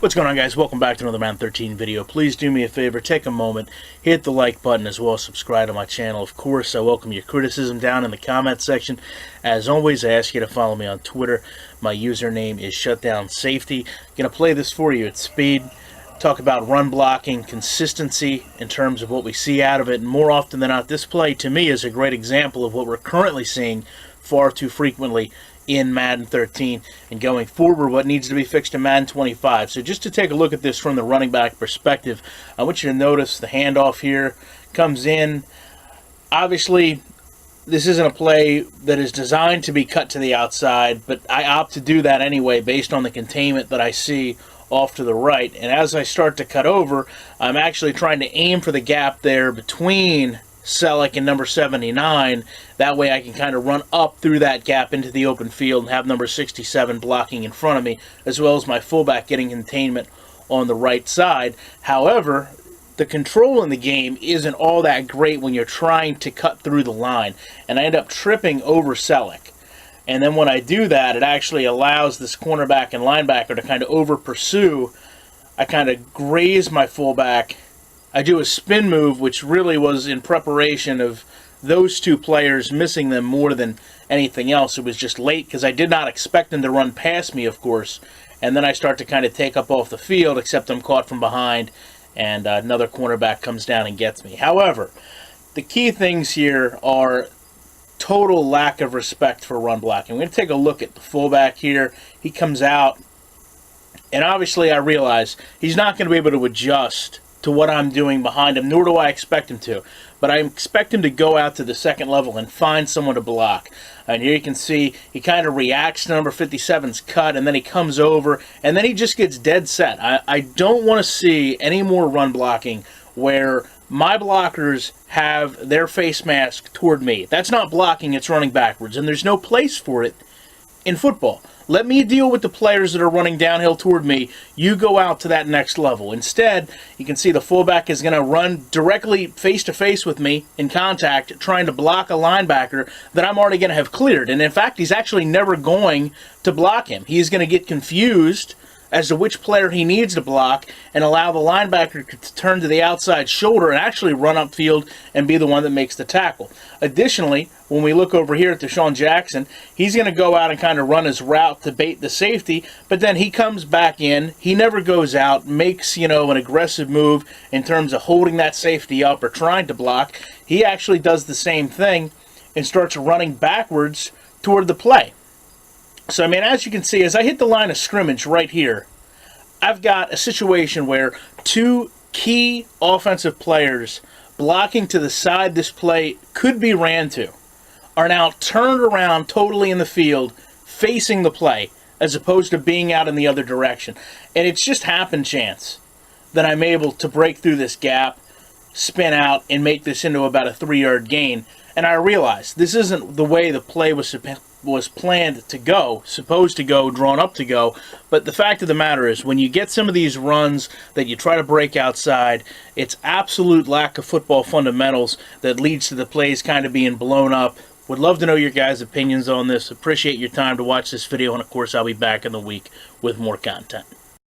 What's going on, guys? Welcome back to another Madden 13 video. Please do me a favor, take a moment, hit the like button, as well as subscribe to my channel. Of course, I welcome your criticism down in the comments section. As always, I ask you to follow me on Twitter. My username is ShutdownSafety. Going to play this for you at speed. Talk about run blocking, consistency in terms of what we see out of it. And more often than not, this play, to me, is a great example of what we're currently seeing far too frequently in Madden 13 and going forward what needs to be fixed in Madden 25. So just to take a look at this from the running back perspective, I want you to notice the handoff here comes in. Obviously, this isn't a play that is designed to be cut to the outside, but I opt to do that anyway based on the containment that I see off to the right. And as I start to cut over, I'm actually trying to aim for the gap there between Selleck and number 79. That way I can kind of run up through that gap into the open field and have number 67 blocking in front of me, as well as my fullback getting containment on the right side. However, the control in the game isn't all that great when you're trying to cut through the line, and I end up tripping over Selleck. And then when I do that, it actually allows this cornerback and linebacker to kind of over pursue. I kind of graze my fullback. I do a spin move, which really was in preparation of those two players missing them more than anything else. It was just late because I did not expect them to run past me, of course. And then I start to kind of take up off the field, except I'm caught from behind, and another cornerback comes down and gets me. However, the key things here are total lack of respect for run blocking. We're going to take a look at the fullback here. He comes out, and obviously I realize he's not going to be able to adjust to what I'm doing behind him, nor do I expect him to. But I expect him to go out to the second level and find someone to block. And here you can see he kind of reacts to number 57's cut, and then he comes over, and then he just gets dead set. I don't want to see any more run blocking where my blockers have their face mask toward me. That's not blocking, it's running backwards, and there's no place for it in football. Let me deal with the players that are running downhill toward me. You go out to that next level. Instead, you can see the fullback is going to run directly face-to-face with me in contact, trying to block a linebacker that I'm already going to have cleared. And in fact, he's actually never going to block him. He's going to get confused as to which player he needs to block and allow the linebacker to turn to the outside shoulder and actually run upfield and be the one that makes the tackle. Additionally, when we look over here at Deshaun Jackson, he's going to go out and kind of run his route to bait the safety, but then he comes back in. He never goes out, makes, an aggressive move in terms of holding that safety up or trying to block. He actually does the same thing and starts running backwards toward the play. So, as you can see, as I hit the line of scrimmage right here, I've got a situation where two key offensive players blocking to the side this play could be ran to are now turned around totally in the field facing the play as opposed to being out in the other direction. And it's just happen chance that I'm able to break through this gap, spin out, and make this into about a 3-yard gain. And I realize this isn't the way the play was planned to go, supposed to go, drawn up to go. But the fact of the matter is, when you get some of these runs that you try to break outside, it's absolute lack of football fundamentals that leads to the plays kind of being blown up. Would love to know your guys' opinions on this. Appreciate your time to watch this video, and of course I'll be back in the week with more content.